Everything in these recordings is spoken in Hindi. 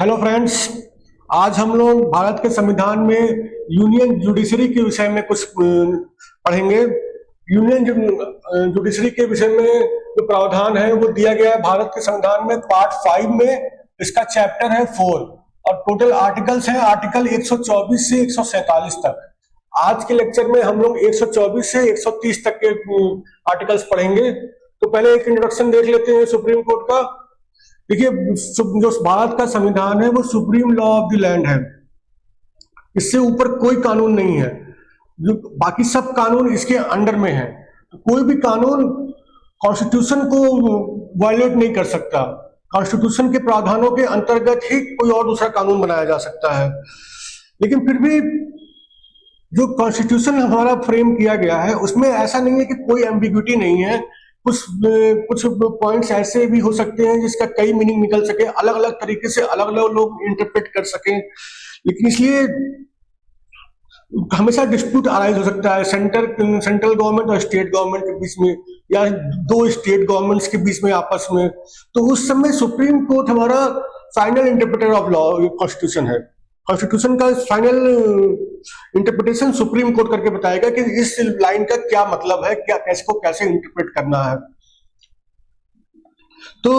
Hello friends. आज हम लोग भारत के संविधान में यूनियन जुडिशरी के विषय में कुछ पढ़ेंगे। यूनियन जुडिशरी के विषय में जो प्रावधान है वो दिया गया है भारत के संविधान में पार्ट 5 में। इसका चैप्टर है 4 और टोटल आर्टिकल्स हैं आर्टिकल 124 से 147 तक। आज के लेक्चर में हम लोग 124 से 130 तक के आर्टिकल्स पढ़ेंगे। तो पहले एक इंट्रोडक्शन देख लेते हैं सुप्रीम कोर्ट का। देखिए, जो भारत का संविधान है वो supreme law of the land है। इससे ऊपर कोई कानून नहीं है। जो बाकी सब कानून इसके अंडर में है। तो कोई भी कानून कॉन्स्टिट्यूशन को वायलेट नहीं कर सकता। कॉन्स्टिट्यूशन के प्रावधानों के अंतर्गत ही कोई और दूसरा कानून बनाया जा सकता है। लेकिन फिर भी जो कॉन्स्टिट्यूशन हमारा फ्रेम किया गया है उसमें ऐसा नहीं है कि कोई एम्बिग्युइटी नहीं है। कुछ पॉइंट्स ऐसे भी हो सकते हैं जिसका कई मीनिंग निकल सके, अलग अलग तरीके से अलग अलग लोग इंटरप्रेट कर सकें। लेकिन इसलिए हमेशा डिस्प्यूट अराइज हो सकता है सेंट्रल गवर्नमेंट और स्टेट गवर्नमेंट के बीच में, या दो स्टेट गवर्नमेंट्स के बीच में आपस में। तो उस समय सुप्रीम कोर्ट हमारा final interpreter of law constitution है। कॉन्स्टिट्यूशन का फाइनल इंटरप्रिटेशन सुप्रीम कोर्ट करके बताएगा कि इस लाइन का क्या मतलब है, क्या कैसे इंटरप्रेट करना है। तो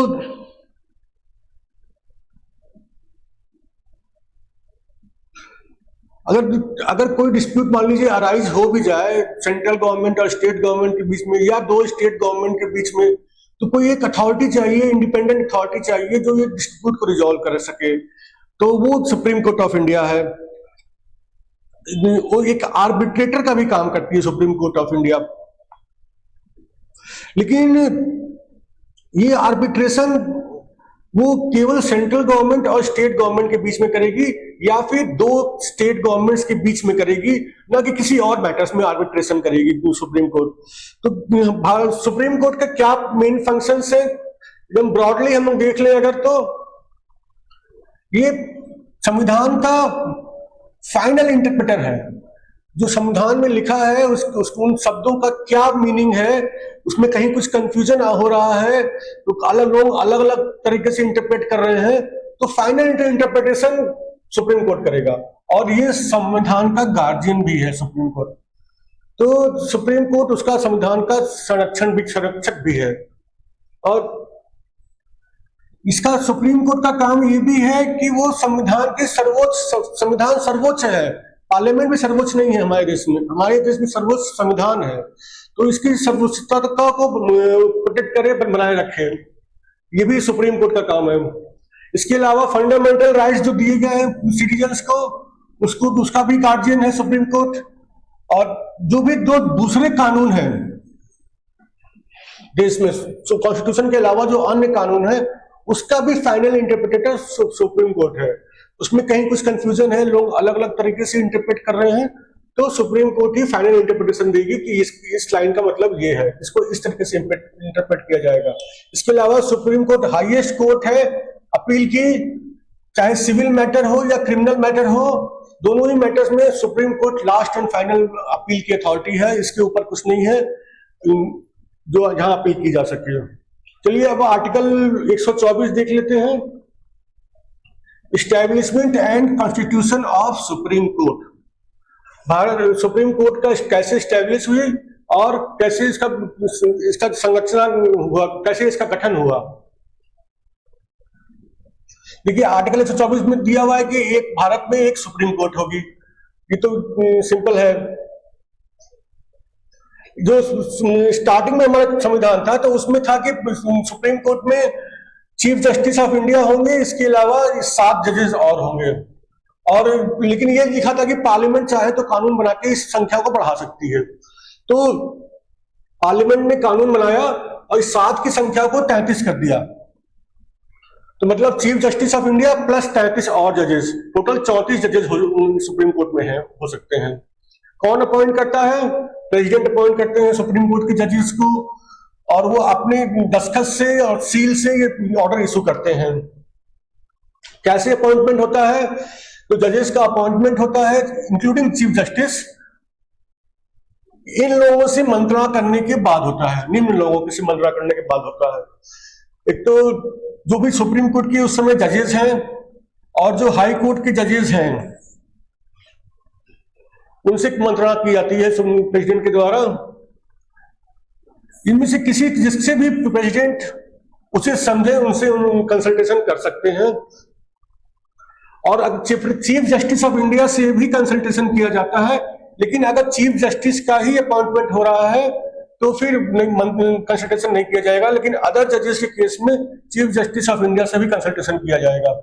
अगर कोई डिस्प्यूट मान लीजिए अराइज हो भी जाए सेंट्रल गवर्नमेंट और स्टेट गवर्नमेंट के बीच में, या दो स्टेट गवर्नमेंट के बीच में, तो कोई एक अथॉरिटी चाहिए, इंडिपेंडेंट अथॉरिटी चाहिए जो ये डिस्प्यूट को रिजॉल्व कर सके। तो वो सुप्रीम कोर्ट ऑफ इंडिया है। वो एक आर्बिट्रेटर का भी काम करती है सुप्रीम कोर्ट ऑफ इंडिया। लेकिन ये आर्बिट्रेशन वो केवल सेंट्रल गवर्नमेंट और स्टेट गवर्नमेंट के बीच में करेगी, या फिर दो स्टेट गवर्नमेंट्स के बीच में करेगी, ना कि किसी और मैटर्स में आर्बिट्रेशन करेगी सुप्रीम कोर्ट। तो सुप्रीम कोर्ट का क्या मेन फंक्शंस है एकदम ब्रॉडली हम लोग देख लें अगर, तो ये संविधान का फाइनल इंटरप्रेटर है। जो संविधान में लिखा है उसको उन शब्दों का क्या मीनिंग है, उसमें कहीं कुछ कंफ्यूजन हो रहा है तो लोग अलग अलग तरीके से इंटरप्रेट कर रहे हैं, तो फाइनल इंटरप्रिटेशन सुप्रीम कोर्ट करेगा। और ये संविधान का गार्जियन भी है सुप्रीम कोर्ट। तो सुप्रीम कोर्ट उसका संविधान का संरक्षक भी है। और इसका सुप्रीम कोर्ट का काम ये भी है कि वो संविधान सर्वोच्च है। पार्लियामेंट भी सर्वोच्च नहीं है हमारे देश में। हमारे देश में सर्वोच्च संविधान है, तो इसकी सर्वोच्चता को प्रोटेक्ट करे, बनाए रखे, ये भी सुप्रीम कोर्ट का काम है। इसके अलावा फंडामेंटल राइट्स जो दिए गए हैं सिटीजन्स को, उसका भी गार्जियन है सुप्रीम कोर्ट। और जो भी दो दूसरे कानून हैं देश में, कॉन्स्टिट्यूशन के अलावा जो अन्य कानून है, उसका भी फाइनल इंटरप्रिटेटर सुप्रीम कोर्ट है। उसमें कहीं कुछ कंफ्यूजन है, लोग अलग अलग तरीके से इंटरप्रेट कर रहे हैं, तो सुप्रीम कोर्ट ही फाइनल इंटरप्रिटेशन देगी कि इस लाइन का मतलब ये है, इसको इस तरीके से इंटरप्रेट किया जाएगा। इसके अलावा सुप्रीम कोर्ट हाईएस्ट कोर्ट है अपील की, चाहे सिविल मैटर हो या क्रिमिनल मैटर हो, दोनों ही मैटर्स में supreme court last and final appeal की अथॉरिटी है। इसके ऊपर कुछ नहीं है जो जहां अपील की जा सके। चलिए अब आर्टिकल 124 देख लेते हैं। Establishment and constitution of supreme court. Bharat supreme court का कैसे एस्टैब्लिश हुई और कैसे इसका संरचना हुआ, कैसे इसका गठन हुआ। देखिए, आर्टिकल 124 में दिया हुआ है कि एक भारत में एक सुप्रीम कोर्ट होगी। ये तो सिंपल है। जो स्टार्टिंग में हमारा संविधान था तो उसमें था कि सुप्रीम कोर्ट में चीफ जस्टिस ऑफ इंडिया होंगे, इसके अलावा 7 जजेस और होंगे। और लेकिन ये लिखा था कि पार्लियामेंट चाहे तो कानून बना के इस संख्या को बढ़ा सकती है। तो पार्लियामेंट ने कानून बनाया और इस 7 की संख्या को 33 कर दिया। तो मतलब chief justice of India plus 33 और जजेस, टोटल 34 जजेस सुप्रीम कोर्ट में हो सकते हैं। कौन अपॉइंट करता है? प्रेसिडेंट अपॉइंट करते हैं सुप्रीम कोर्ट के जजेस को, और वो अपने दस्तखत से और सील से ये ऑर्डर इशू करते हैं। कैसे अपॉइंटमेंट होता है? तो जजेस का अपॉइंटमेंट होता है इंक्लूडिंग चीफ जस्टिस, इन लोगों से मंत्रणा करने के बाद होता है, निम्न लोगों से मंत्रणा करने के बाद होता है। एक तो जो भी सुप्रीम कोर्ट के उस समय जजेस हैं और जो हाई कोर्ट के जजेस हैं उनसे मंत्रणा की जाती है प्रेसिडेंट के द्वारा। इनमें से किसी जिससे भी प्रेसिडेंट उसे समझे उनसे कंसल्टेशन कर सकते हैं। और चीफ जस्टिस ऑफ इंडिया से भी कंसल्टेशन किया जाता है, लेकिन अगर चीफ जस्टिस का ही अपॉइंटमेंट हो रहा है तो फिर कंसल्टेशन नहीं किया जाएगा, लेकिन अदर जजेस के केस में चीफ जस्टिस ऑफ इंडिया से भी कंसल्टेशन किया जाएगा।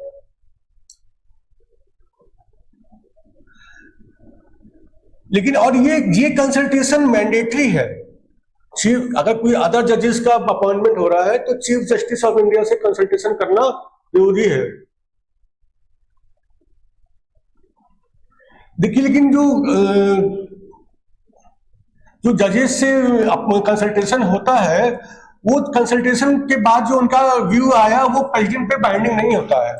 लेकिन और ये कंसल्टेशन मैंडेटरी है। चीफ अगर कोई अदर जजेस का अपॉइंटमेंट हो रहा है तो चीफ जस्टिस ऑफ इंडिया से कंसल्टेशन करना जरूरी है। देखिए, लेकिन जो जजेस से कंसल्टेशन होता है, वो कंसल्टेशन के बाद जो उनका व्यू आया वो प्रेसिडेंट पे बाइंडिंग नहीं होता है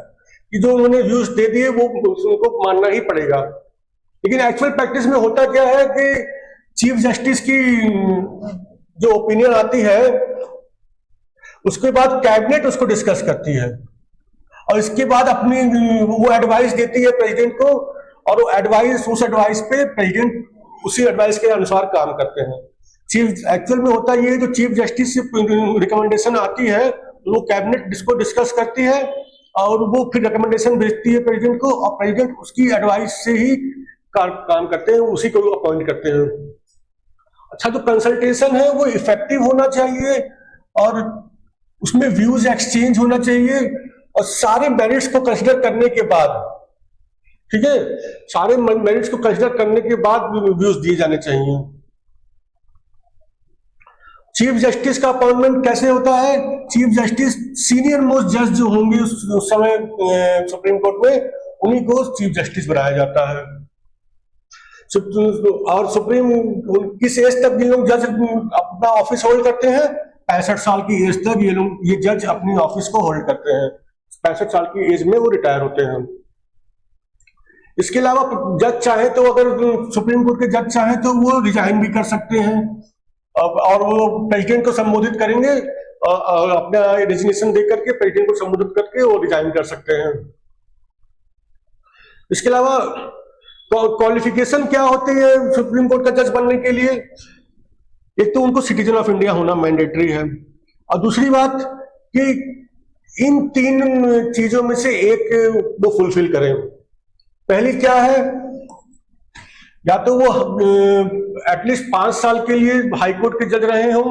कि जो उन्होंने व्यूज दे दिए वो उनको मानना ही पड़ेगा। लेकिन एक्चुअल प्रैक्टिस में होता क्या है कि चीफ जस्टिस की जो ओपिनियन आती है उसके बाद कैबिनेट उसको डिस्कस करती है और इसके बाद अपनी वो एडवाइस देती है प्रेसिडेंट को, और वो एडवाइस उस एडवाइस पे प्रेसिडेंट उसी एडवाइस के अनुसार काम करते हैं। चीफ एक्चुअल में होता ये, जो चीफ जस्टिस से रिकमेंडेशन आती है वो कैबिनेट इसको डिस्कस करती है और वो फिर रिकमेंडेशन भेजती है प्रेसिडेंट को, और प्रेसिडेंट उसकी एडवाइस से ही काम करते हैं, उसी को अपॉइंट करते हैं। अच्छा, जो कंसल्टेशन है वो इफेक्टिव होना चाहिए और उसमें व्यूज एक्सचेंज होना चाहिए, और सारे मेरिट्स को कंसिडर करने के बाद, ठीक है, सारे मेरिट्स को कंसिडर करने के बाद व्यूज दिए जाने चाहिए। चीफ जस्टिस का अपॉइंटमेंट कैसे होता है? चीफ जस्टिस सीनियर मोस्ट जज जो होंगे उस समय सुप्रीम कोर्ट में, उन्हीं को चीफ जस्टिस बनाया जाता है। और सुप्रीम किस एज तक ये लोग जज अपना ऑफिस होल्ड करते हैं? 65 साल की एज तक ये जज अपनी ऑफिस को होल्ड करते हैं। 65 साल की एज में वो रिटायर होते हैं। इसके अलावा जज चाहे तो, अगर सुप्रीम कोर्ट के जज चाहे तो वो रिजाइन भी कर सकते हैं और वो प्रेसिडेंट को संबोधित करेंगे और अपना रेजिग्नेशन दे करके प्रेसिडेंट को संबोधित करके वो रिजाइन कर सकते हैं। इसके अलावा क्वालिफिकेशन क्या होती है सुप्रीम कोर्ट का जज बनने के लिए? एक तो उनको सिटीजन ऑफ इंडिया होना मैंडेटरी है, और दूसरी बात कि इन 3 चीजों में से एक वो फुलफिल करें। पहली क्या है? या तो वो एटलीस्ट 5 साल के लिए हाई कोर्ट के जज रहे हों,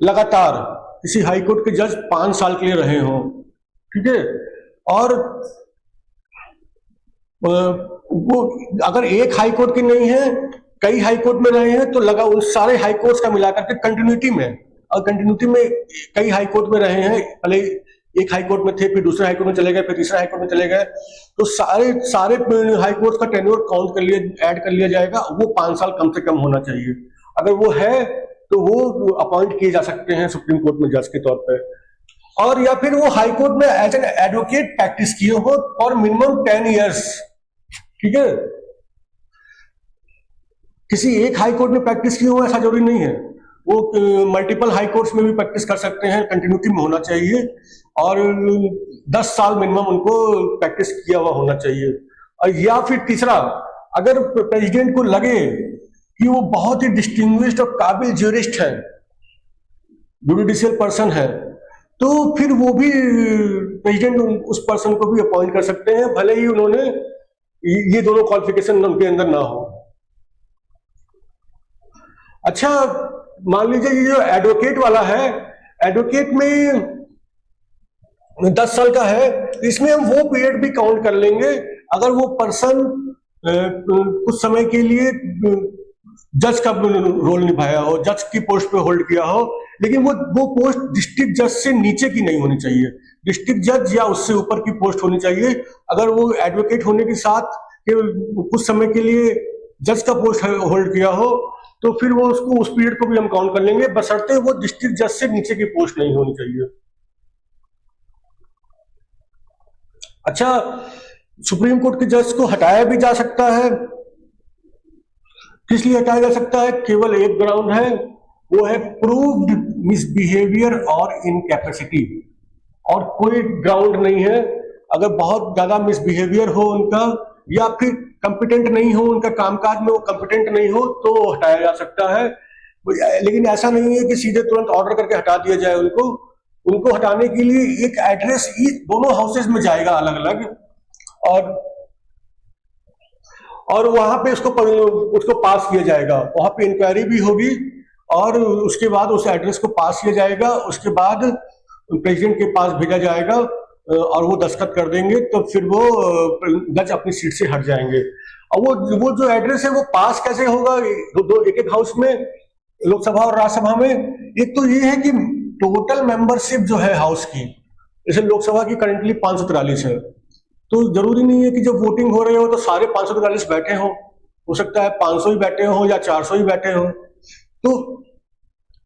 लगातार किसी हाई कोर्ट के जज 5 साल के लिए रहे हों, ठीक है, और वो अगर एक हाई कोर्ट की नहीं है, कई हाई कोर्ट में रहे हैं, तो लगा उन सारे हाई कोर्ट्स का मिलाकर के कंटिन्यूटी में, और कंटिन्यूटी में कई हाई कोर्ट में रहे हैं, पहले एक हाई कोर्ट में थे, फिर दूसरे हाई कोर्ट में चले गए, फिर तीसरे हाई कोर्ट में चले गए, तो सारे हाई कोर्ट का टेन्योर काउंट कर लिया, ऐड कर लिया जाएगा। वो 5 साल कम से कम होना चाहिए। अगर वो है तो वो अपॉइंट किए जा सकते हैं सुप्रीम कोर्ट में जज के तौर पर, और या फिर वो हाई कोर्ट में एज एन एडवोकेट प्रैक्टिस किए हो फॉर मिनिमम 10 ईयर्स, ठीक है। किसी एक हाई कोर्ट में प्रैक्टिस किए हो ऐसा जरूरी नहीं है, वो मल्टीपल हाई कोर्ट्स में भी प्रैक्टिस कर सकते हैं। कंटिन्यूटी में होना चाहिए और 10 साल मिनिमम उनको प्रैक्टिस किया हुआ होना चाहिए। और या फिर तीसरा, अगर प्रेसिडेंट को लगे कि वो बहुत ही डिस्टिंग्विश्ड और काबिल ज्यूरिस्ट है, जुडिशियल पर्सन है, तो फिर वो भी प्रेसिडेंट उस पर्सन को भी अपॉइंट कर सकते हैं, भले ही उन्होंने ये दोनों क्वालिफिकेशन उनके अंदर ना हो। अच्छा, मान लीजिए ये जो एडवोकेट वाला है, एडवोकेट में 10 साल का है, इसमें हम वो पीरियड भी काउंट कर लेंगे अगर वो पर्सन कुछ समय के लिए जज का रोल निभाया हो, जज की पोस्ट पे होल्ड किया हो, लेकिन वो पोस्ट डिस्ट्रिक्ट जज से नीचे की नहीं होनी चाहिए, डिस्ट्रिक्ट जज या उससे ऊपर की पोस्ट होनी चाहिए। अगर वो एडवोकेट होने के साथ कुछ समय के लिए जज का पोस्ट होल्ड किया हो तो फिर वो उसको उस पीरियड को भी हम काउंट कर लेंगे, बशर्ते वो डिस्ट्रिक्ट जज से नीचे की पोस्ट नहीं होनी चाहिए। अच्छा, सुप्रीम कोर्ट के जज को हटाया भी जा सकता है। किस लिए हटाया जा सकता है? केवल एक ग्राउंड है, वो है प्रूव्ड मिसबिहेवियर और इनकैपेसिटी, और कोई ग्राउंड नहीं है। अगर बहुत ज्यादा मिसबिहेवियर हो उनका, या फिर कंपिटेंट नहीं हो, उनका कामकाज में वो कंपिटेंट नहीं हो, तो हटाया जा सकता है। लेकिन ऐसा नहीं है कि सीधे तुरंत ऑर्डर करके हटा दिया जाए उनको। उनको हटाने के लिए एक एड्रेस दोनों हाउसेज में जाएगा अलग अलग, और वहां पे उसको पास किया जाएगा। वहां पे इंक्वायरी भी होगी और उसके बाद उस एड्रेस को पास किया जाएगा। उसके बाद प्रेसिडेंट के पास भेजा जाएगा और वो दस्तखत कर देंगे, तो फिर वो जज अपनी सीट से हट जाएंगे। और वो जो एड्रेस है वो पास कैसे होगा, एक एक हाउस में, लोकसभा और राज्यसभा में। एक तो ये है कि टोटल मेंबरशिप जो है हाउस की, जैसे लोकसभा की करंटली 543 है, तो जरूरी नहीं है कि जब वोटिंग हो रहे हो तो सारे 543 बैठे हो सकता है 500 ही बैठे हो या 400 ही बैठे हो। तो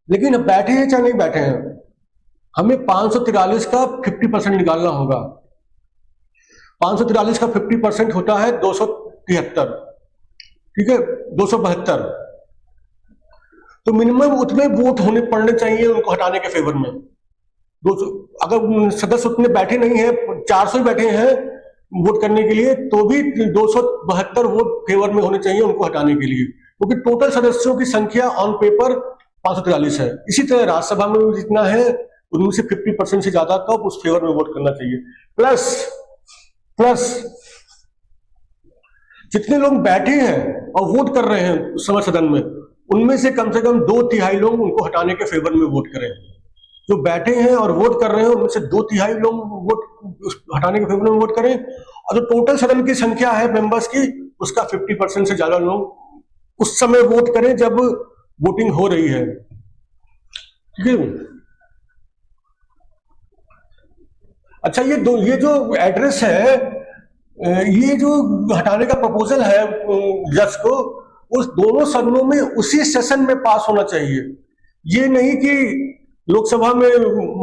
लेकिन अब बैठे हैं चाहे नहीं बैठे हैं, हमें 543 का 50% निकालना होगा। 543 का 50% होता है 273, ठीक है, 272। तो मिनिमम उतने वोट पड़ने चाहिए उनको हटाने के फेवर में। 200, अगर सदस्य उतने बैठे नहीं है, 400 ही बैठे हैं वोट करने के लिए, तो भी 272 वोट फेवर में होने चाहिए उनको हटाने के लिए, क्योंकि टोटल सदस्यों की संख्या ऑन पेपर 543 है। इसी तरह राज्यसभा में भी जितना है उनमें से 50% से ज्यादा का उस फेवर में वोट करना चाहिए। प्लस जितने लोग बैठे हैं और वोट कर रहे हैं उस समय सदन में, उनमें से कम 2/3 लोग उनको हटाने के फेवर में वोट करें। जो बैठे हैं और वोट कर रहे हैं उनमें से 2/3 लोग वोट हटाने के फेवर में वोट करें, और जो टोटल सदन की संख्या है मेंबर्स की, उसका 50% से ज्यादा लोग उस समय वोट करें जब वोटिंग हो रही है। ठीक है। अच्छा, ये जो एड्रेस है, ये जो हटाने का प्रपोजल है जज को, उस दोनों सदनों में उसी सेशन में पास होना चाहिए। ये नहीं कि लोकसभा में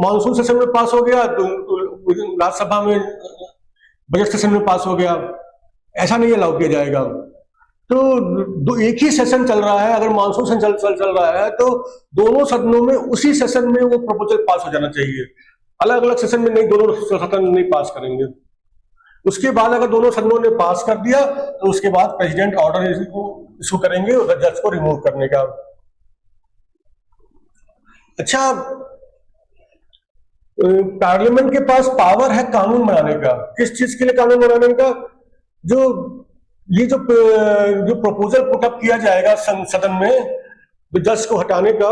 मानसून सेशन में पास हो गया तो राज्यसभा में बजट सेशन में पास हो गया, ऐसा नहीं अलाउ किया जाएगा। तो एक ही सेशन चल रहा है, अगर मानसून सेशन चल रहा है तो दोनों सदनों में उसी सेशन में वो प्रपोजल पास हो जाना चाहिए। अलग अलग सेशन में नहीं, दोनों सदन नहीं पास करेंगे। उसके बाद अगर दोनों सदनों ने पास कर दिया तो उसके बाद प्रेसिडेंट ऑर्डर इशू करेंगे उधर जज को रिमूव करने का। अच्छा, पार्लियामेंट के पास पावर है कानून बनाने का। किस चीज के लिए कानून बनाने का? जो प्रपोजल पुटअप किया जाएगा सदन में जज को हटाने का,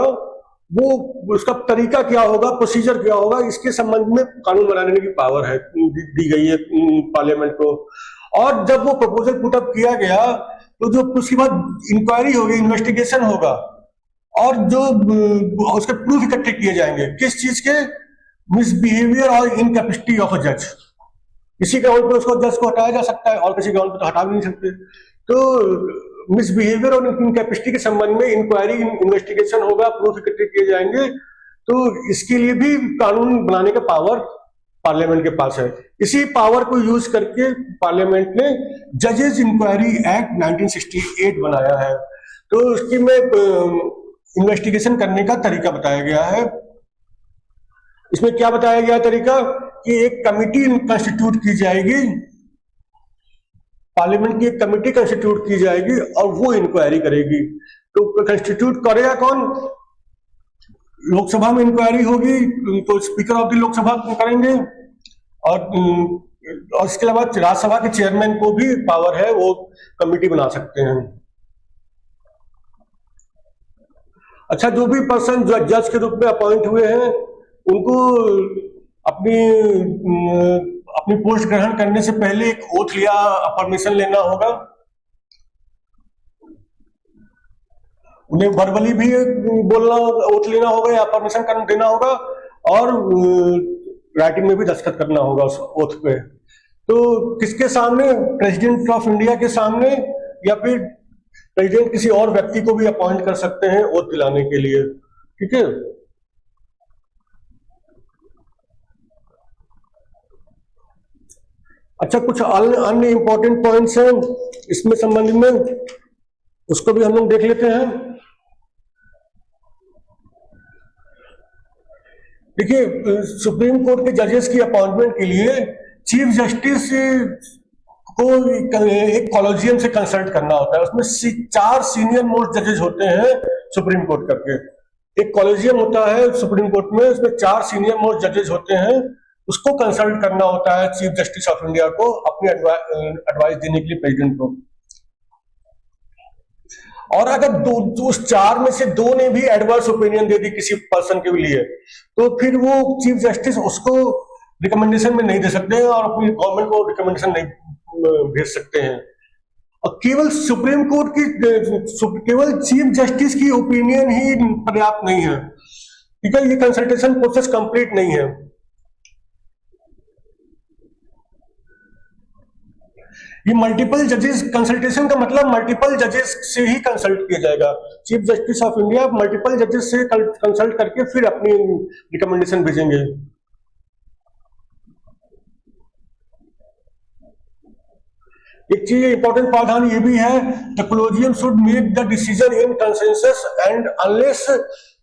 वो उसका तरीका क्या होगा, प्रोसीजर क्या होगा, इसके संबंध में कानून बनाने की पावर है दी गई है पार्लियामेंट को। और जब वो प्रपोजल पुटअप किया गया तो जो उसके बाद इंक्वायरी होगी, इन्वेस्टिगेशन होगा, और जो उसके प्रूफ इकट्ठे किए जाएंगे किस चीज के, मिसबिहेवियर और इनकैपेसिटी ऑफ अ जज। किसी ग्राउंड पे उसको जज को हटाया जा सकता है और किसी ग्राउंड पे तो हटा भी नहीं सकते। तो मिसबिहेवियर और इनकैपेसिटी के संबंध में इंक्वायरी, इन्वेस्टिगेशन होगा, प्रूफ इकट्ठे किए जाएंगे। तो इसके लिए भी कानून बनाने का पावर पार्लियामेंट के पास है। इसी पावर को यूज करके पार्लियामेंट ने जजेस इंक्वायरी एक्ट 1968 बनाया है। तो उसकी में इन्वेस्टिगेशन करने का तरीका बताया गया है। इसमें क्या बताया गया तरीका कि एक कमिटी कंस्टिट्यूट की जाएगी, पार्लियामेंट की एक कमिटी कंस्टिट्यूट की जाएगी और वो इंक्वायरी करेगी। तो कंस्टिट्यूट करेगा कौन? लोकसभा में इंक्वायरी होगी तो स्पीकर ऑफ द लोकसभा करेंगे, और इसके अलावा राज्यसभा के चेयरमैन को भी पावर है, वो कमिटी बना सकते हैं। अच्छा, जो भी पर्सन जो जज के रूप में अपॉइंट हुए हैं उनको अपनी पोस्ट ग्रहण करने से पहले एक ओथ या परमिशन लेना होगा। उन्हें वर्बली भी बोलना, ओथ लेना होगा या परमिशन देना होगा, और राइटिंग में भी दस्तखत करना होगा उस ओथ पे। तो किसके सामने? प्रेसिडेंट ऑफ इंडिया के सामने, या फिर प्रेसिडेंट किसी और व्यक्ति को भी अपॉइंट कर सकते हैं ओथ दिलाने के लिए। ठीक है। अच्छा, कुछ अन्य इंपॉर्टेंट पॉइंट्स हैं इसमें संबंध में, उसको भी हम लोग देख लेते हैं। देखिए, सुप्रीम कोर्ट के जजेस की अपॉइंटमेंट के लिए चीफ जस्टिस को एक कॉलेजियम से कंसल्ट करना होता है। उसमें 4 सीनियर मोस्ट जजेस होते हैं सुप्रीम कोर्ट करके। एक कॉलेजियम होता है सुप्रीम कोर्ट में, उसमें 4 सीनियर मोस्ट जजेस होते हैं। उसको कंसल्ट करना होता है चीफ जस्टिस ऑफ इंडिया को अपनी एडवाइस देने के लिए प्रेसिडेंट को। और अगर उस 4 में से 2 ने भी एडवर्स ओपिनियन दे दी किसी पर्सन के लिए, तो फिर वो चीफ जस्टिस उसको रिकमेंडेशन में नहीं दे सकते हैं और अपनी गवर्नमेंट को रिकमेंडेशन नहीं भेज सकते हैं। और केवल सुप्रीम कोर्ट की, केवल चीफ जस्टिस की ओपिनियन ही पर्याप्त नहीं है, ठीक है। ये कंसल्टेशन प्रोसेस कंप्लीट नहीं है। ये मल्टीपल जजेस कंसल्टेशन का मतलब मल्टीपल जजेस से ही कंसल्ट किया जाएगा। Chief justice of India multiple जजेस से कंसल्ट करके फिर अपनी रिकमेंडेशन भेजेंगे। एक चीज इंपॉर्टेंट प्रावधान ये भी है, the collegium should make the decision in consensus and unless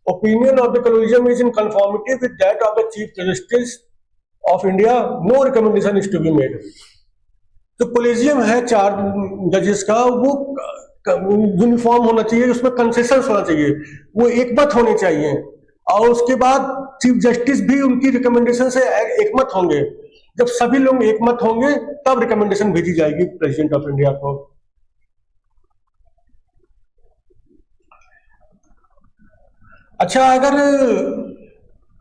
opinion of the collegium is in conformity with that of the chief justice of India, no recommendation is to be made. तो कॉलेजियम है 4 जजेस का, वो यूनिफॉर्म होना चाहिए, उसमें कंसेशन होना चाहिए, वो एकमत होने चाहिए। और उसके बाद चीफ जस्टिस भी उनकी रिकमेंडेशन से एकमत होंगे। जब सभी लोग एकमत होंगे तब रिकमेंडेशन भेजी जाएगी प्रेसिडेंट ऑफ इंडिया को। अच्छा, अगर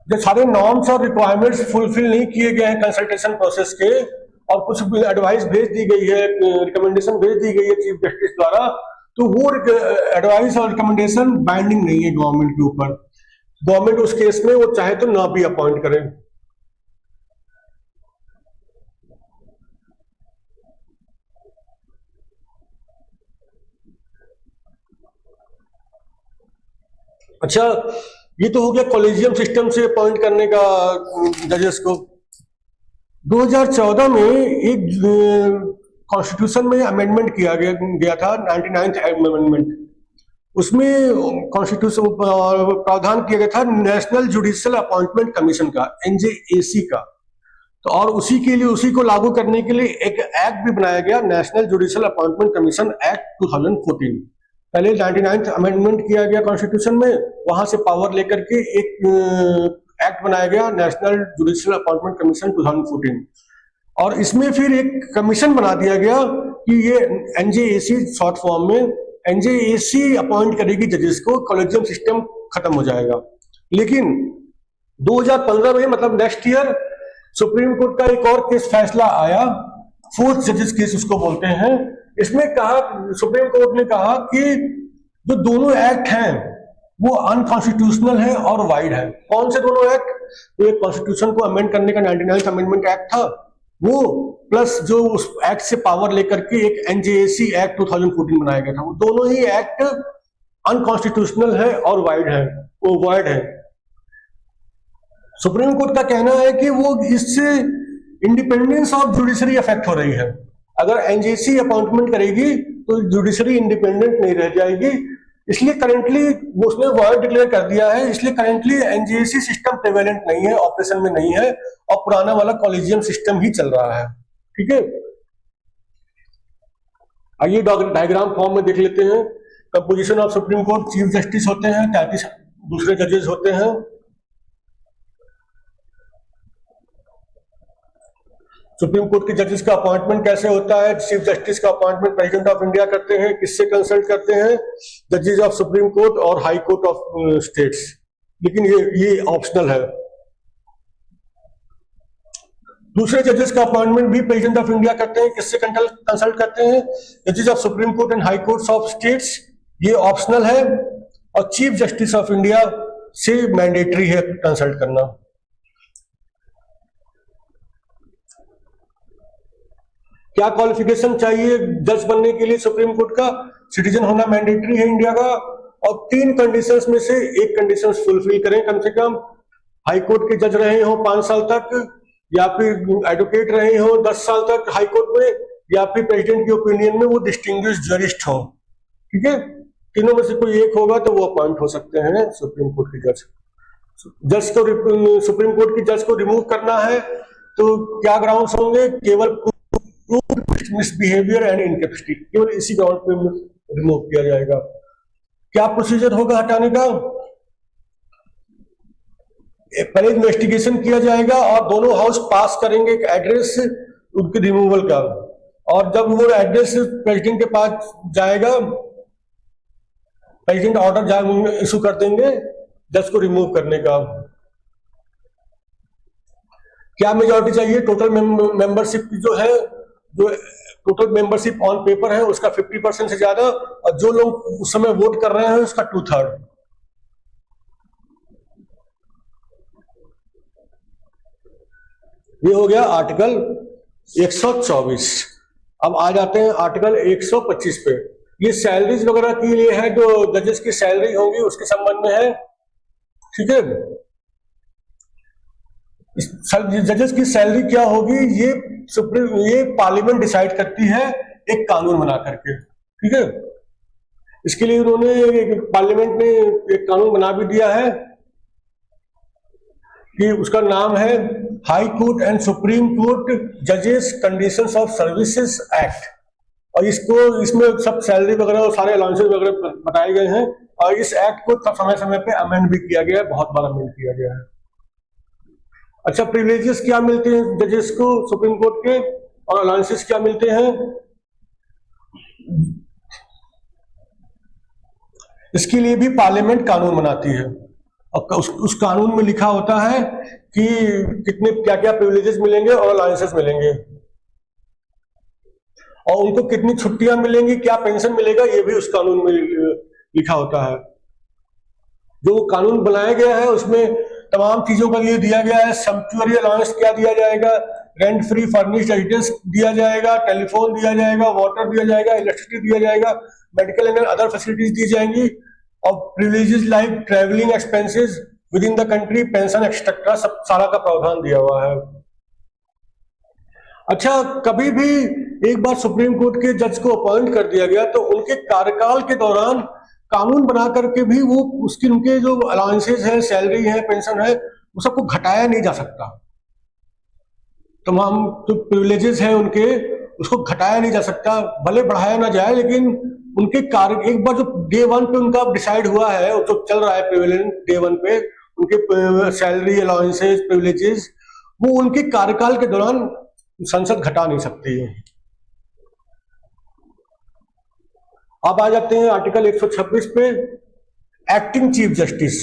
जो सारे नॉर्म्स और रिक्वायरमेंट्स फुलफिल नहीं किए गए हैं कंसल्टेशन प्रोसेस के और कुछ एडवाइस भेज दी गई है, रिकमेंडेशन भेज दी गई है चीफ जस्टिस द्वारा, तो वो एडवाइस और रिकमेंडेशन बाइंडिंग नहीं है गवर्नमेंट के ऊपर। गवर्नमेंट उस केस में वो चाहे तो ना भी अपॉइंट करे। अच्छा, ये तो हो गया कॉलेजियम सिस्टम से अपॉइंट करने का जजेस को। 2014 में एक कॉन्स्टिट्यूशन में अमेंडमेंट किया गया था, 99th अमेंडमेंट। उसमें कॉन्स्टिट्यूशन प्रावधान किया गया था नेशनल जुडिशियल अपॉइंटमेंट कमीशन का, NJAC का। तो और उसी के लिए, उसी को लागू करने के लिए एक एक्ट भी बनाया गया, national judicial appointment commission act 2014। पहले 99th अमेंडमेंट किया गया कॉन्स्टिट्यूशन में, वहां से पावर लेकर के एक एक्ट बनाया गया नेशनल जुडिशियल अपॉइंटमेंट कमीशन 2014। और इसमें फिर एक कमीशन बना दिया गया कि ये NJAC शॉर्ट फॉर्म में, NJAC अपॉइंट करेगी जजेस को, कॉलेजियम सिस्टम खत्म हो जाएगा। लेकिन 2015 में, मतलब नेक्स्ट ईयर, सुप्रीम कोर्ट का एक और केस फैसला आया, 4th जजेस केस उसको बोलते हैं। इसमें कहा, सुप्रीम कोर्ट ने कहा कि जो दोनों एक्ट हैं वो अनकॉन्स्टिट्यूशनल है और वाइड है। कौन से दोनों एक्ट? तो एक कॉन्स्टिट्यूशन को अमेंड करने का 99th अमेंडमेंट एक्ट था वो, प्लस जो उस एक्ट से पावर लेकर के एक NJAC एक्ट 2014 बनाया गया था, वो दोनों ही एक्ट अनकॉन्स्टिट्यूशनल है और वाइड है, वो वाइड है। सुप्रीम कोर्ट का कहना है कि वो इससे इंडिपेंडेंस ऑफ जुडिशरी अफेक्ट हो रही है। अगर NJAC अपॉइंटमेंट करेगी तो जुडिशरी इंडिपेंडेंट नहीं रह जाएगी, इसलिए करंटली उसने वॉइड डिक्लेयर कर दिया है। इसलिए करंटली NJAC सिस्टम प्रेवेलेंट नहीं है, ऑपरेशन में नहीं है, और पुराना वाला कॉलेजियम सिस्टम ही चल रहा है। ठीक है, आइए डायग्राम फॉर्म में देख लेते हैं। Composition of supreme court, chief justice होते हैं, 33 दूसरे जजेस होते हैं। सुप्रीम कोर्ट के जजेस का अपॉइंटमेंट कैसे होता है? चीफ जस्टिस का अपॉइंटमेंट प्रेसिडेंट ऑफ इंडिया करते हैं। किससे कंसल्ट करते हैं? जजेस ऑफ सुप्रीम कोर्ट और हाई कोर्ट ऑफ स्टेट्स। लेकिन ये ऑप्शनल है। दूसरे जजेस का अपॉइंटमेंट भी प्रेसिडेंट ऑफ इंडिया करते हैं। किससे कंसल्ट करते हैं? जजेस of supreme court and high courts of states, ये ऑप्शनल है। और चीफ जस्टिस ऑफ इंडिया से मैंडेटरी है कंसल्ट करना। क्या क्वालिफिकेशन चाहिए जज बनने के लिए सुप्रीम कोर्ट का? सिटीजन होना मैंडेटरी है इंडिया का, और 3 कंडीशंस में से एक कंडीशन फुलफिल करें, कम से कम हाई कोर्ट के जज रहे हो 5 साल तक, या फिर एडवोकेट रहे हो 10 साल तक हाई कोर्ट में, या फिर प्रेसिडेंट की ओपिनियन में वो डिस्टिंग्विश्ड जरिस्ट हो। ठीक है, तीनों में से कोई एक होगा तो वो अपॉइंट हो सकते हैं सुप्रीम कोर्ट के जज। जज को, सुप्रीम कोर्ट की जज को रिमूव करना है तो क्या ग्राउंड्स होंगे? केवल मिसबिहेवियर एंड इनकैपेसिटी, केवल इसी ग्राउंड पे रिमूव किया जाएगा। क्या प्रोसीजर होगा हटाने का? पहले इन्वेस्टिगेशन किया जाएगा और दोनों हाउस पास करेंगे एक एड्रेस उनके रिमूवल का, और जब वो एड्रेस प्रेसिडेंट के पास जाएगा, प्रेसिडेंट ऑर्डर इशू कर देंगे जज को रिमूव करने का। क्या मेजॉरिटी चाहिए? टोटल मेंबरशिप जो है, जो टोटल मेंबरशिप ऑन पेपर है उसका 50% से ज्यादा, और जो लोग उस समय वोट कर रहे हैं उसका 2/3। ये हो गया आर्टिकल 124। अब आ जाते हैं आर्टिकल 125 पे। ये सैलरीज वगैरह के लिए है, जो जजेस की सैलरी होगी उसके संबंध में है, ठीक है। जजेस की सैलरी क्या होगी ये पार्लियामेंट डिसाइड करती है एक कानून बना करके, ठीक है। इसके लिए उन्होंने पार्लियामेंट ने एक कानून बना भी दिया है कि उसका नाम है high court and supreme court जजेस कंडीशंस ऑफ सर्विसेज एक्ट, और इसमें सब सैलरी वगैरह और सारे अलाउंसेस वगैरह बताए गए हैं, और इस एक्ट को समय समय पे अमेंड भी किया गया है, बहुत बार अमेंड किया गया है। अच्छा, प्रिविलेजेस क्या मिलते हैं जजेस को सुप्रीम कोर्ट के, और अलाउंसेस क्या मिलते हैं? इसके लिए भी पार्लियामेंट कानून बनाती है, और उस कानून में लिखा होता है कि कितने क्या क्या प्रिविलेजेस मिलेंगे और अलाउंसेस मिलेंगे, और उनको कितनी छुट्टियां मिलेंगी, क्या पेंशन मिलेगा, ये भी उस कानून में लिखा होता है। जो कानून बनाया गया है उसमें तमाम चीजों का लिए दिया गया है। सैंक्चुअरी अलाउंस क्या दिया जाएगा, रेंट फ्री फर्निश्ड रेजिडेंस दिया जाएगा, टेलीफोन दिया जाएगा, वाटर दिया जाएगा, इलेक्ट्रिसिटी दिया जाएगा, मेडिकल एंड अदर फैसिलिटीज दी जाएंगी, और privileges like travelling expenses with in the country, pension etcetera, सब सारा का प्रावधान दिया हुआ है। अच्छा, कभी भी एक बार सुप्रीम कोर्ट के जज को अपॉइंट कर दिया गया तो उनके कार्यकाल के दौरान कानून बना करके भी वो उनके जो अलाउंसेस है, सैलरी है, पेंशन है, वो सबको घटाया नहीं जा सकता। तमाम जो प्रिविलेजेस हैं उनके, उसको घटाया नहीं जा सकता, भले बढ़ाया ना जाए, लेकिन उनके कार्य एक बार जो डे 1 पे उनका डिसाइड हुआ है, जो चल रहा है प्रिविलेज डे 1 पे, उनके सैलरी, अलाउंसेस, प्रिविलेजेस, वो उनके कार्यकाल के दौरान संसद घटा नहीं सकती है। अब आ जाते हैं आर्टिकल 126 पे, एक्टिंग चीफ जस्टिस।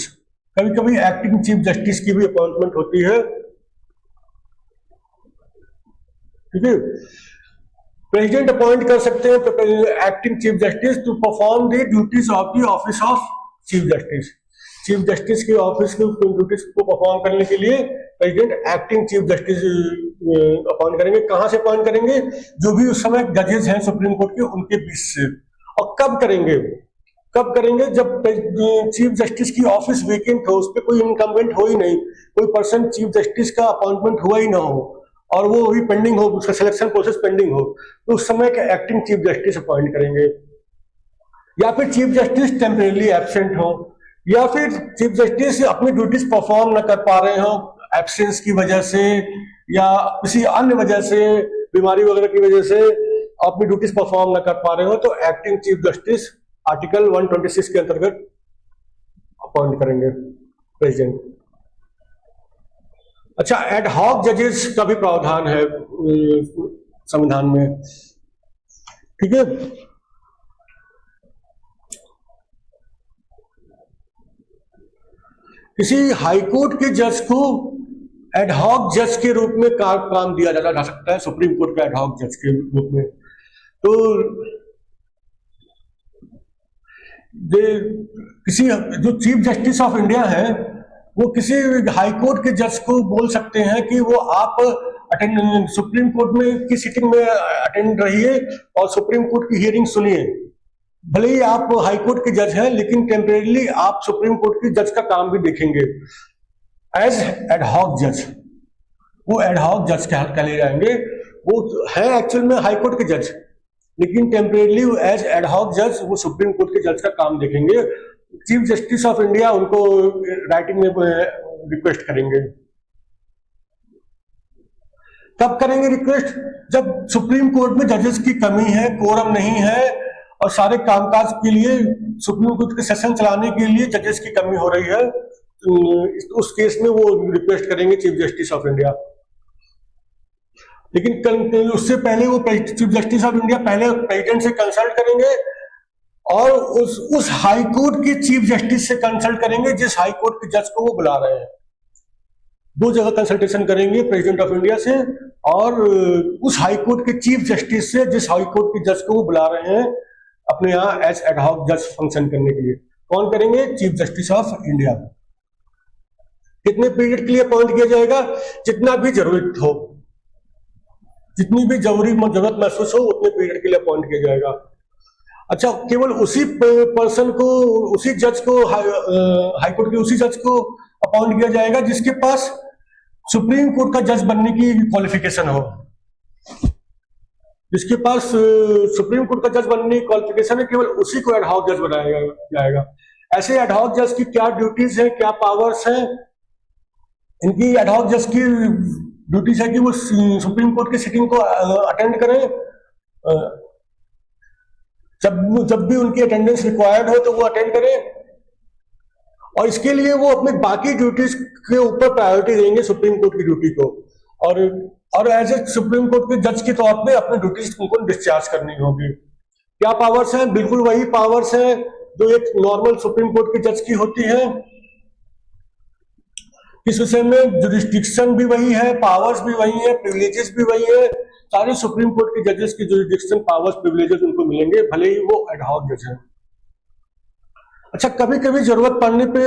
कभी कभी एक्टिंग चीफ जस्टिस की भी अपॉइंटमेंट होती है, ठीक है। प्रेसिडेंट अपॉइंट कर सकते हैं acting chief justice to perform the duties of the office of chief justice. Chief justice के ऑफिस की ड्यूटीज को परफॉर्म करने के लिए president acting chief justice appoint करेंगे। कहां से अपॉइंट करेंगे? जो भी उस समय जजेस हैं सुप्रीम कोर्ट के, उनके बीच से। और कब करेंगे? जब चीफ जस्टिस की ऑफिस वेकेंट हो, उस पर कोई इनकम्बेंट हो ही नहीं, कोई पर्सन चीफ जस्टिस का अपॉइंटमेंट हुआ ही ना हो, और वो अभी पेंडिंग हो, उसका सिलेक्शन प्रोसेस पेंडिंग हो, तो उस समय के एक्टिंग चीफ जस्टिस अपॉइंट करेंगे। या फिर चीफ जस्टिस टेम्परेरी एब्सेंट हो, या फिर चीफ जस्टिस अपनी ड्यूटीज परफॉर्म न कर पा रहे हो एब्सेंस की वजह से, या किसी अन्य वजह से, बीमारी वगैरह की वजह से अपनी ड्यूटीज परफॉर्म न कर पा रहे हो, तो एक्टिंग चीफ जस्टिस आर्टिकल 126 के अंतर्गत अपॉइंट करेंगे प्रेसिडेंट। अच्छा, एड हॉक जजेस का भी प्रावधान है संविधान में, ठीक है। किसी हाईकोर्ट के जज को एडहॉक जज के रूप में काम दिया जा सकता है, सुप्रीम कोर्ट के एडहॉक जज के रूप में। तो किसी जो चीफ जस्टिस ऑफ इंडिया है, वो किसी हाई कोर्ट के जज को बोल सकते हैं कि वो आप सुप्रीम कोर्ट में की सिटिंग में अटेंड रहिए और सुप्रीम कोर्ट की हियरिंग सुनिए। भले ही आप हाई कोर्ट के जज हैं, लेकिन टेम्परेरीली आप सुप्रीम कोर्ट के जज का काम भी देखेंगे एज एडहॉक जज। वो एडहॉक जज कहले जाएंगे। वो है एक्चुअल में हाई कोर्ट के जज, लेकिन टेम्परेरीली एज एडहॉक जज वो सुप्रीम कोर्ट के जज का काम देखेंगे। चीफ जस्टिस ऑफ इंडिया उनको राइटिंग में रिक्वेस्ट करेंगे। कब करेंगे रिक्वेस्ट? जब सुप्रीम कोर्ट में जजेस की कमी है, कोरम नहीं है और सारे कामकाज के लिए सुप्रीम कोर्ट के सेशन चलाने के लिए जजेस की कमी हो रही है, तो उस केस में वो रिक्वेस्ट करेंगे चीफ जस्टिस ऑफ इंडिया। लेकिन उससे पहले वो चीफ जस्टिस ऑफ इंडिया पहले प्रेसिडेंट से कंसल्ट करेंगे और उस हाई कोर्ट के चीफ जस्टिस से कंसल्ट करेंगे जिस हाई कोर्ट के जज को वो बुला रहे हैं। दो जगह कंसल्टेशन करेंगे, प्रेसिडेंट ऑफ इंडिया से और उस हाई कोर्ट के चीफ जस्टिस से जिस हाई कोर्ट के जज को वो बुला रहे हैं अपने यहाँ एज एडहॉक जज फंक्शन करने के लिए। कौन करेंगे? Chief justice of India. कितने पीरियड के लिए अपॉइंट किया जाएगा? जितना भी जरूरत हो, जितनी भी जरूरत महसूस हो उतने पीरियड के लिए अपॉइंट किया जाएगा। अच्छा, केवल उसी पर्सन को, उसी जज को, हाईकोर्ट के उसी जज को अपॉइंट किया जाएगा जिसके पास सुप्रीम कोर्ट का जज बनने की क्वालिफिकेशन हो। जिसके पास सुप्रीम कोर्ट का जज बनने की क्वालिफिकेशन है, केवल उसी को एडहॉक जज बनाया जाएगा। ऐसे एडहॉक जज की क्या ड्यूटीज हैं, क्या पावर्स हैं? इनकी एडहॉक जज की ड्यूटीज है कि वो सुप्रीम कोर्ट की सिटिंग को अटेंड करें, जब भी उनकी अटेंडेंस रिक्वायर्ड हो तो वो अटेंड करें, और इसके लिए वो अपने बाकी ड्यूटीज के ऊपर प्रायोरिटी देंगे सुप्रीम कोर्ट की ड्यूटी को, और एज ए सुप्रीम कोर्ट के जज के तौर पे अपनी ड्यूटीज उनको डिस्चार्ज करनी होगी। क्या पावर्स हैं? बिल्कुल वही पावर्स हैं जो एक नॉर्मल सुप्रीम कोर्ट के जज की होती है। इस विषय में जुरिस्डिक्शन भी वही है, पावर्स भी वही है, प्रिविलेजेस भी वही है। सारे सुप्रीम कोर्ट के जजेस की जुरिस्डिक्शन, पावर्स, प्रिविलेजेस उनको मिलेंगे, भले ही वो एडहॉक जज है। अच्छा, कभी कभी जरूरत पड़ने पे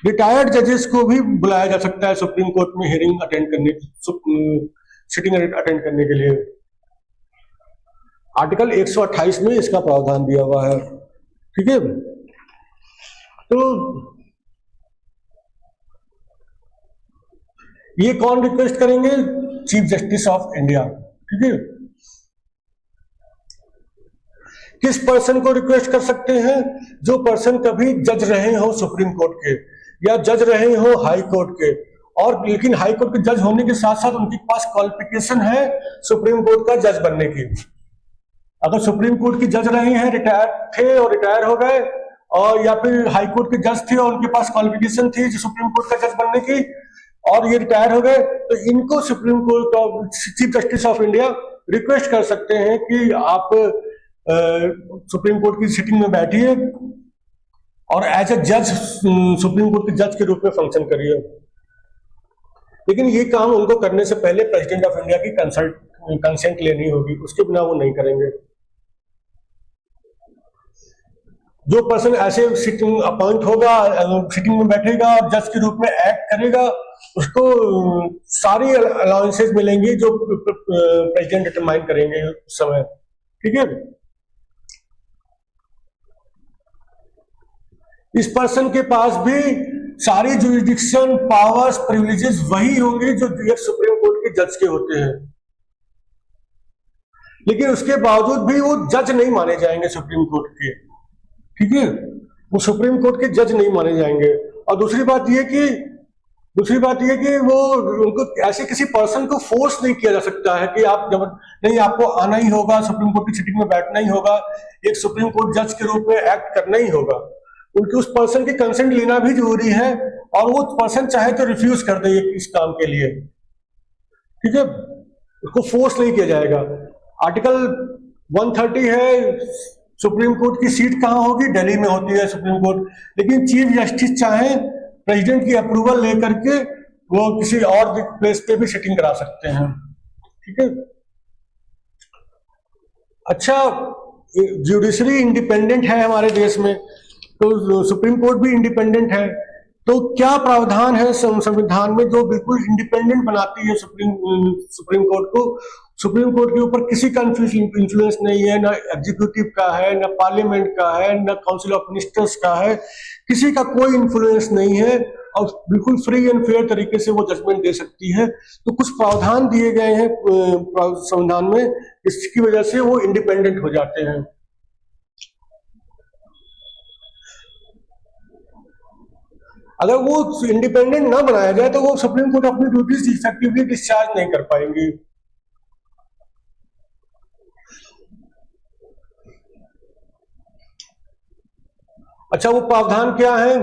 रिटायर्ड जजेस को भी बुलाया जा सकता है सुप्रीम कोर्ट में हियरिंग अटेंड करने, सिटिंग अटेंड करने के लिए। आर्टिकल 128 में इसका प्रावधान दिया हुआ है। ठीक है, तो ये कौन रिक्वेस्ट करेंगे? Chief justice of India. ठीक है, किस पर्सन को रिक्वेस्ट कर सकते हैं? जो पर्सन कभी जज रहे हो सुप्रीम कोर्ट के या जज रहे हो हाई कोर्ट के, और लेकिन हाई कोर्ट के जज होने के साथ साथ उनके पास क्वालिफिकेशन है सुप्रीम कोर्ट का जज बनने की। अगर सुप्रीम कोर्ट के जज रहे हैं, रिटायर थे और रिटायर हो गए, और या फिर हाई कोर्ट के जज थे और उनके पास क्वालिफिकेशन थी सुप्रीम कोर्ट का जज बनने की, और ये रिटायर हो गए, तो इनको सुप्रीम कोर्ट का chief justice of India request कर सकते हैं कि आप सुप्रीम कोर्ट की सिटिंग में बैठिए और एज ए जज सुप्रीम कोर्ट के जज के रूप में फंक्शन करिए। लेकिन ये काम उनको करने से पहले प्रेसिडेंट ऑफ इंडिया की कंसेंट लेनी होगी, उसके बिना वो नहीं करेंगे। जो पर्सन ऐसे सिटिंग अपॉइंट होगा, सिटिंग में बैठेगा और जज के रूप में एक्ट करेगा, उसको सारी अलाउंसेस मिलेंगी जो प्रेसिडेंट डिटरमाइन करेंगे उस समय। ठीक है, इस पर्सन के पास भी सारी जुरिस्डिक्शन, पावर्स, प्रिविलेजेस वही होंगे जो सुप्रीम कोर्ट के जज के होते हैं, लेकिन उसके बावजूद भी वो जज नहीं माने जाएंगे सुप्रीम कोर्ट के। ठीक है, वो सुप्रीम कोर्ट के जज नहीं माने जाएंगे। और दूसरी बात यह कि वो उनको ऐसे किसी पर्सन को फोर्स नहीं किया जा सकता है कि आप जब नहीं, आपको आना ही होगा, सुप्रीम कोर्ट की सिटिंग में बैठना ही होगा, एक सुप्रीम कोर्ट जज के रूप में एक्ट करना ही होगा। उनके उस पर्सन की कंसेंट लेना भी जरूरी है, और वो पर्सन चाहे तो रिफ्यूज कर दे इस काम के लिए। ठीक है, उसको फोर्स नहीं किया जाएगा। आर्टिकल 130 है, सुप्रीम कोर्ट की सीट कहां होगी? दिल्ली में होती है सुप्रीम कोर्ट, लेकिन चीफ जस्टिस चाहे प्रेसिडेंट की अप्रूवल लेकर के वो किसी और प्लेस पे भी सिटिंग करा सकते हैं। ठीक है, अच्छा, जुडिशरी इंडिपेंडेंट है हमारे देश में, तो सुप्रीम कोर्ट भी इंडिपेंडेंट है। तो क्या प्रावधान है संविधान में जो बिल्कुल इंडिपेंडेंट बनाती है सुप्रीम कोर्ट को? सुप्रीम कोर्ट के ऊपर किसी का इन्फ्लुएंस नहीं है, ना एग्जीक्यूटिव का है, ना पार्लियामेंट का है, ना काउंसिल ऑफ मिनिस्टर्स का है, किसी का कोई इन्फ्लुएंस नहीं है, और बिल्कुल फ्री एंड फेयर तरीके से वो जजमेंट दे सकती है। तो कुछ प्रावधान दिए गए हैं संविधान में, इसकी वजह से वो इंडिपेंडेंट हो जाते हैं। अगर वो इंडिपेंडेंट ना बनाया जाए तो वो सुप्रीम कोर्ट अपनी ड्यूटीज इफेक्टिवली डिस्चार्ज नहीं कर पाएंगी। अच्छा, वो प्रावधान क्या है,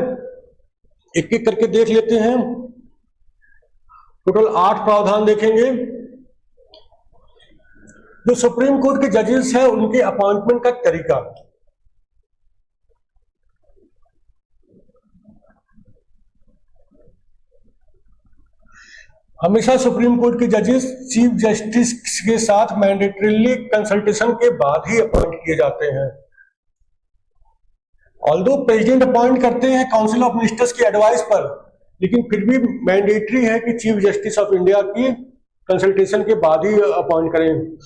एक एक करके देख लेते हैं। टोटल 8 प्रावधान देखेंगे। जो सुप्रीम कोर्ट के जजेस हैं उनके अपॉइंटमेंट का तरीका। हमेशा सुप्रीम कोर्ट के जजेस चीफ जस्टिस के साथ मैंडेटरीली कंसल्टेशन के बाद ही अपॉइंट किए जाते हैं। ऑल्दो प्रेसिडेंट अपॉइंट करते हैं काउंसिल ऑफ मिनिस्टर्स की एडवाइस पर, लेकिन फिर भी मैंडेटरी है कि चीफ जस्टिस ऑफ इंडिया की कंसल्टेशन के बाद ही अपॉइंट करें।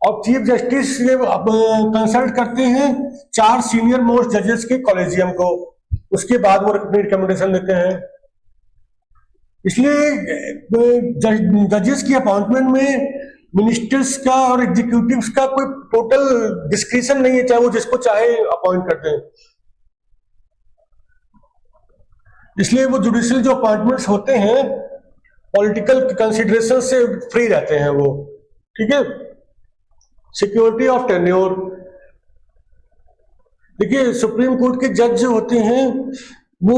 और चीफ जस्टिस कंसल्ट करते हैं 4 सीनियर मोस्ट जजेस के कॉलेजियम को, उसके बाद वो अपनी रिकमेंडेशन देते हैं। इसलिए जजेस की अपॉइंटमेंट में मिनिस्टर्स का और एग्जीक्यूटिव्स का कोई टोटल डिस्क्रिशन नहीं है, चाहे वो जिसको चाहे अपॉइंट करते हैं। इसलिए वो जुडिशियल जो अपॉइंटमेंट्स होते हैं पॉलिटिकल कंसिडरेशन से फ्री रहते हैं वो, ठीक है। सिक्योरिटी ऑफ टेन्योर, देखिए सुप्रीम कोर्ट के जज जो होते हैं वो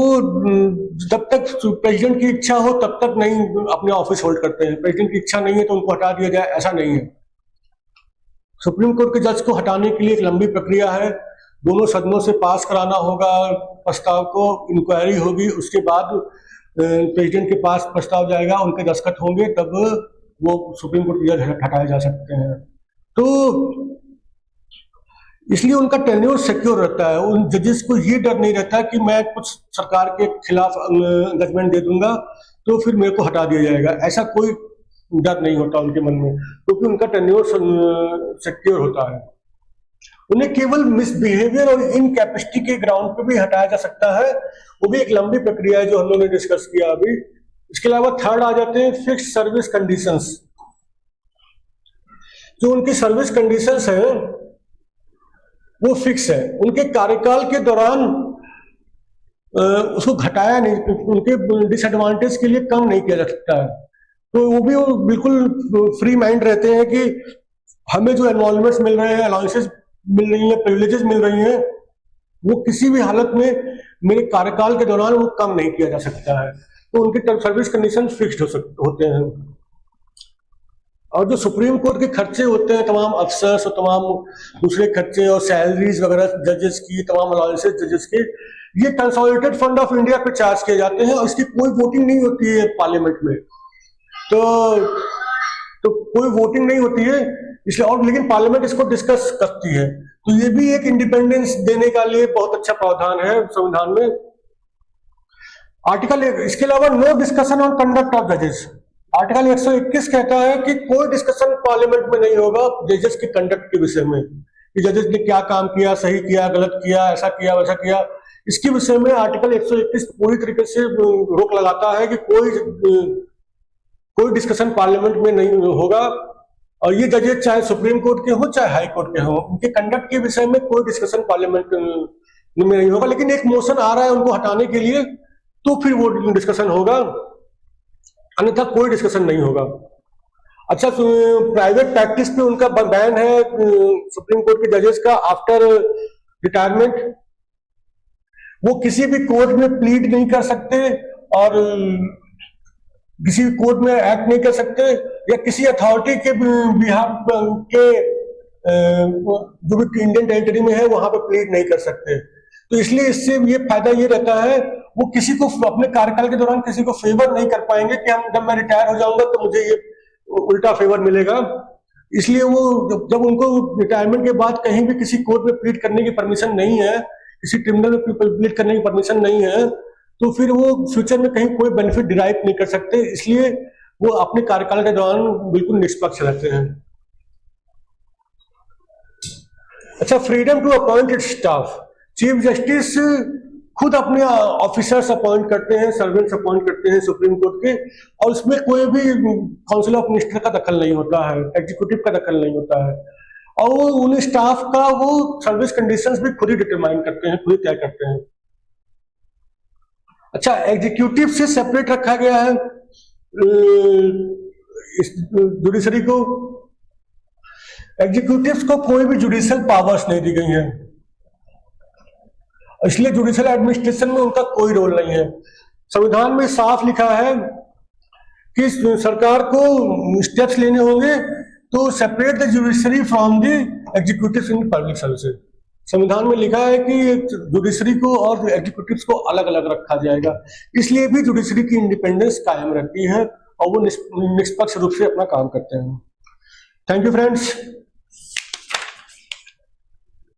जब तक प्रेसिडेंट की इच्छा हो तब तक नहीं अपने ऑफिस होल्ड करते हैं। प्रेसिडेंट की इच्छा नहीं है तो उनको हटा दिया जाए, ऐसा नहीं है। सुप्रीम कोर्ट के जज को हटाने के लिए एक लंबी प्रक्रिया है, दोनों सदनों से पास कराना होगा प्रस्ताव को, इंक्वायरी होगी, उसके बाद प्रेसिडेंट के पास प्रस्ताव जाएगा, उनके दस्तखत होंगे, तब वो सुप्रीम कोर्ट के जज हटाए जा सकते हैं। तो इसलिए उनका टेन्योर सिक्योर रहता है। उन जजेस को ये डर नहीं रहता कि मैं कुछ सरकार के खिलाफ जजमेंट दे दूंगा तो फिर मेरे को हटा दिया जाएगा, ऐसा कोई डर नहीं होता उनके मन में, क्योंकि उनका टेन्योर सिक्योर होता है। उन्हें केवल मिसबिहेवियर और इनकैपेसिटी के ग्राउंड पे भी हटाया जा सकता है, वो भी एक लंबी प्रक्रिया है जो हम लोगों ने डिस्कस किया अभी। इसके अलावा थर्ड आ जाते हैं फिक्स सर्विस कंडीशंस। जो उनकी सर्विस कंडीशंस है वो फिक्स है, उनके कार्यकाल के दौरान उसको घटाया नहीं, उनके डिसएडवांटेज के लिए कम नहीं किया जा सकता है। तो वो भी वो बिल्कुल फ्री माइंड रहते हैं कि हमें जो एनवॉल्वमेंट्स मिल रहे हैं, अलाउंसेस मिल रही है, प्रिविलेजेस मिल रही हैं, वो किसी भी हालत में मेरे कार्यकाल के दौरान वो कम नहीं किया जा सकता है। तो उनके सर्विस कंडीशन फिक्स्ड होते हैं। और जो सुप्रीम कोर्ट के खर्चे होते हैं, तमाम अफसर्स और तमाम दूसरे खर्चे और सैलरीज वगैरह जजेस की, तमाम अलाउंसेस जजेस के, ये कंसोलिडेटेड फंड ऑफ इंडिया पे चार्ज किए जाते हैं और इसकी कोई वोटिंग नहीं होती है पार्लियामेंट में। तो कोई वोटिंग नहीं होती है इसलिए, और लेकिन पार्लियामेंट इसको डिस्कस करती है। तो ये भी एक इंडिपेंडेंस देने का लिए बहुत अच्छा प्रावधान है संविधान में। आर्टिकल, इसके अलावा no discussion on conduct of जजेस। आर्टिकल 121 कहता है कि कोई डिस्कशन पार्लियामेंट में नहीं होगा जजेस के कंडक्ट के विषय में, कि जजेस ने क्या काम किया, सही किया, गलत किया, ऐसा किया, वैसा किया। इसके विषय में आर्टिकल 121 पूरी तरीके से रोक लगाता है कि कोई डिस्कशन पार्लियामेंट में नहीं होगा। और ये जजेस चाहे सुप्रीम कोर्ट के हो चाहे हाई कोर्ट के हो, उनके कंडक्ट के विषय में कोई डिस्कशन पार्लियामेंट में नहीं होगा। लेकिन एक मोशन आ रहा है उनको हटाने के लिए, तो फिर वो डिस्कशन होगा, अन्यथा कोई डिस्कशन नहीं होगा। अच्छा, प्राइवेट प्रैक्टिस पे उनका बैन है सुप्रीम कोर्ट के जजेस का आफ्टर रिटायरमेंट। वो किसी भी कोर्ट में प्लीड नहीं कर सकते और किसी भी कोर्ट में एक्ट नहीं कर सकते, या किसी अथॉरिटी के बिहाफ के जो भी इंडियन टेरिटरी में है वहां पर प्लीड नहीं कर सकते। तो इसलिए इससे ये फायदा ये रहता है, वो किसी को अपने कार्यकाल के दौरान किसी को फेवर नहीं कर पाएंगे कि हम जब मैं रिटायर हो जाऊंगा तो मुझे ये उल्टा फेवर मिलेगा। इसलिए वो जब उनको रिटायरमेंट के बाद कहीं भी किसी कोर्ट में प्लीड करने की परमिशन नहीं है, किसी ट्रिब्यूनल में प्लीड करने की परमिशन नहीं है, तो फिर वो फ्यूचर में कहीं कोई बेनिफिट डिराइव नहीं कर सकते। इसलिए वो अपने कार्यकाल के दौरान बिल्कुल निष्पक्ष रहते हैं। अच्छा, freedom to appoint its staff. Chief justice खुद अपने ऑफिसर्स अपॉइंट करते हैं, सर्वेंट्स अपॉइंट करते हैं सुप्रीम कोर्ट के, और उसमें कोई भी काउंसिल ऑफ मिनिस्टर का दखल नहीं होता है, एग्जीक्यूटिव का दखल नहीं होता है। और वो उन स्टाफ का वो सर्विस कंडीशंस भी खुद ही डिटरमाइन करते हैं, खुद ही तय करते हैं। अच्छा, एग्जीक्यूटिव से सेपरेट रखा गया है जुडिशरी को। एग्जीक्यूटिव्स को कोई भी जुडिशियल पावर्स नहीं दी गई हैं, इसलिए जुडिशियल एडमिनिस्ट्रेशन में उनका कोई रोल नहीं है। संविधान में साफ लिखा है कि सरकार को स्टेप्स लेने होंगे तो separate the judiciary from the executive in public services. संविधान में लिखा है कि जुडिशरी को और एग्जीक्यूटिव्स को अलग अलग रखा जाएगा, इसलिए भी जुडिशरी की इंडिपेंडेंस कायम रहती है और वो निष्पक्ष रूप से अपना काम करते हैं। Thank you friends.